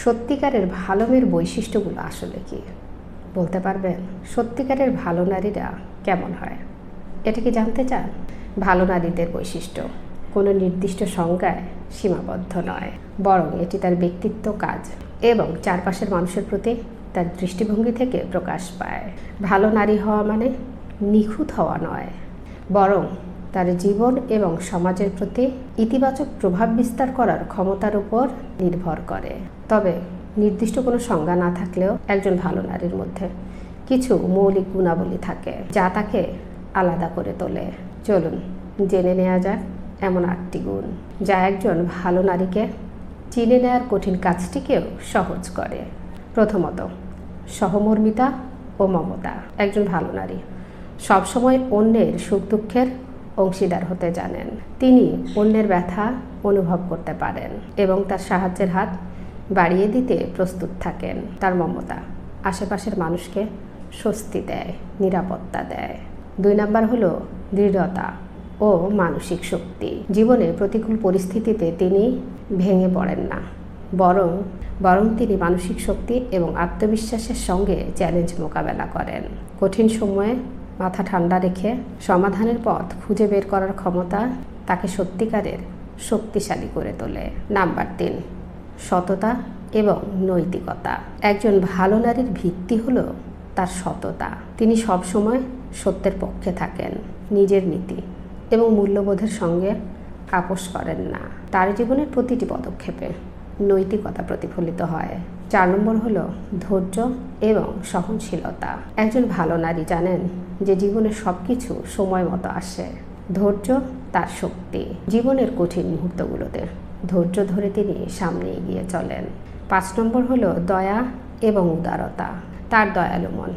সত্যিকারের ভালো মেয়ের বৈশিষ্ট্যগুলো আসলে কি বলতে পারবেন? সত্যিকারের ভালো নারীরা কেমন হয়, এটা কি জানতে চান? ভালো নারীদের বৈশিষ্ট্য কোনো নির্দিষ্ট সংজ্ঞায় সীমাবদ্ধ নয়, বরং এটি তার ব্যক্তিত্ব, কাজ এবং চারপাশের মানুষের প্রতি তার দৃষ্টিভঙ্গি থেকে প্রকাশ পায়। ভালো নারী হওয়া মানে নিখুঁত হওয়া নয়, বরং তার জীবন এবং সমাজের প্রতি ইতিবাচক প্রভাব বিস্তার করার ক্ষমতার উপর নির্ভর করে। তবে নির্দিষ্ট কোনো সংজ্ঞা না থাকলেও একজন ভালো নারীর মধ্যে কিছু মৌলিক গুণাবলী থাকে যা তাকে আলাদা করে তোলে। চলুন জেনে নেওয়া যাক এমন 8টি গুণ যা একজন ভালো নারীকে চিনে নেওয়ার কঠিন কাজটিকেও সহজ করে। প্রথমত, সহমর্মিতা ও মমতা। একজন ভালো নারী সবসময় অন্যের সুখ দুঃখের অংশীদার হতে জানেন। তিনি অন্যের ব্যথা অনুভব করতে পারেন এবং তার সাহায্যের হাত বাড়িয়ে দিতে প্রস্তুত থাকেন। তার মমতা আশেপাশের মানুষকে স্বস্তি দেয়, নিরাপত্তা দেয়। 2 নাম্বার হলো দৃঢ়তা ও মানসিক শক্তি। জীবনে প্রতিকূল পরিস্থিতিতে তিনি ভেঙে পড়েন না, বরং তিনি মানসিক শক্তি এবং আত্মবিশ্বাসের সঙ্গে চ্যালেঞ্জ মোকাবেলা করেন। কঠিন সময়ে মাথা ঠান্ডা রেখে সমাধানের পথ খুঁজে বের করার ক্ষমতা তাকে সত্যিকারের শক্তিশালী করে তোলে। নাম্বার 3, সততা এবং নৈতিকতা। একজন ভালো নারীর ভিত্তি হলো তার সততা। তিনি সবসময় সত্যের পক্ষে থাকেন, নিজের নীতি এবং মূল্যবোধের সঙ্গে আপোস করেন না। তার জীবনের প্রতিটি পদক্ষেপে নৈতিকতা প্রতিফলিত হয়। 4 নম্বর হলো ধৈর্য এবং সহনশীলতা। একজন ভালো নারী জানেন যে জীবনের সব কিছু সময় মতো আসে। ধৈর্য তার শক্তি। জীবনের কঠিন মুহূর্তগুলোতে ধৈর্য ধরে তিনি সামনে এগিয়ে চলেন। 5 নম্বর হলো দয়া এবং উদারতা। তার দয়ালু মন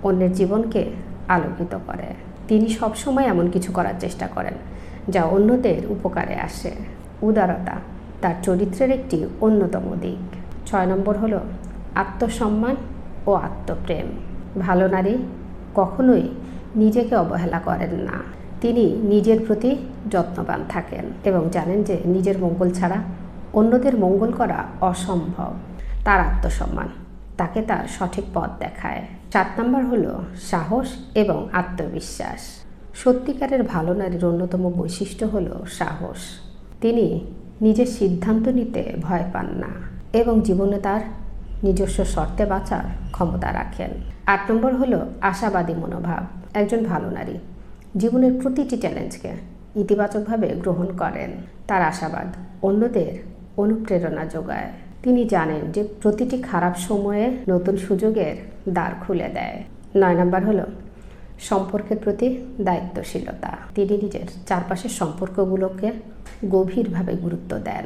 অন্যের জীবনকে আলোকিত করে। তিনি সবসময় এমন কিছু করার চেষ্টা করেন যা অন্যদের উপকারে আসে। উদারতা তার চরিত্রের একটি অন্যতম দিক। 6 নম্বর হলো আত্মসম্মান ও আত্মপ্রেম। ভালো নারী কখনোই নিজেকে অবহেলা করেন না। তিনি নিজের প্রতি যত্নবান থাকেন এবং জানেন যে নিজের মঙ্গল ছাড়া অন্যদের মঙ্গল করা অসম্ভব। তার আত্মসম্মান তাকে তার সঠিক পথ দেখায়। 7 নম্বর হলো সাহস এবং আত্মবিশ্বাস। সত্যিকারের ভালো নারীর অন্যতম বৈশিষ্ট্য হলো সাহস। তিনি নিজের সিদ্ধান্ত নিতে ভয় পান না এবং জীবনে তার নিজস্ব শর্তে বাঁচার ক্ষমতা রাখেন। 8 নম্বর হলো আশাবাদী মনোভাব। একজন ভালো নারী জীবনের প্রতিটি চ্যালেঞ্জকে ইতিবাচকভাবে গ্রহণ করেন। তার আশাবাদ অন্যদের অনুপ্রেরণা যোগায়। তিনি জানেন যে প্রতিটি খারাপ সময়ে নতুন সুযোগের দ্বার খুলে দেয়। 9 নম্বর হলো সম্পর্কের প্রতি দায়িত্বশীলতা। তিনি নিজের চারপাশের সম্পর্কগুলোকে গভীরভাবে গুরুত্ব দেন।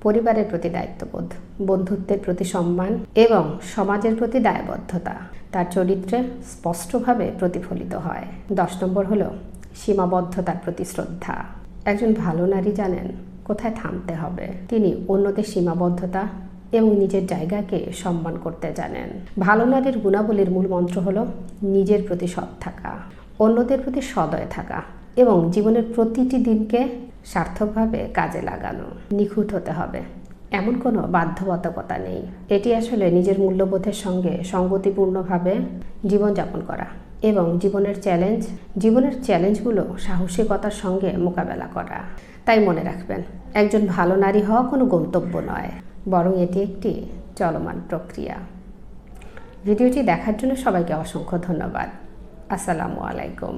পরিবারের প্রতি দায়িত্ববোধ, বন্ধুত্বের প্রতি সম্মান এবং সমাজের প্রতি দায়বদ্ধতা তার চরিত্রে স্পষ্টভাবে প্রতিফলিত হয়। 10 নম্বর হলো সীমাবদ্ধতার প্রতি শ্রদ্ধা। একজন ভালো নারী জানেন কোথায় থামতে হবে। তিনি অন্যদের সীমাবদ্ধতা এবং নিজের জায়গাকে সম্মান করতে জানেন। ভালো নারীর গুণাবলীর মূল মন্ত্র হলো নিজের প্রতি সৎ থাকা, অন্যদের প্রতি সদয় থাকা এবং জীবনের প্রতিটি দিনকে সার্থকভাবে কাজে লাগানো। নিখুঁত হতে হবে এমন কোনো বাধ্যবাধকতা নেই। এটি আসলে নিজের মূল্যবোধের সঙ্গে সঙ্গতিপূর্ণভাবে জীবনযাপন করা এবং জীবনের চ্যালেঞ্জগুলো সাহসিকতার সঙ্গে মোকাবেলা করা। তাই মনে রাখবেন, একজন ভালো নারী হওয়া কোনো গন্তব্য নয়, বরং এটি একটি চলমান প্রক্রিয়া। ভিডিওটি দেখার জন্য সবাইকে অসংখ্য ধন্যবাদ। আসসালামু আলাইকুম।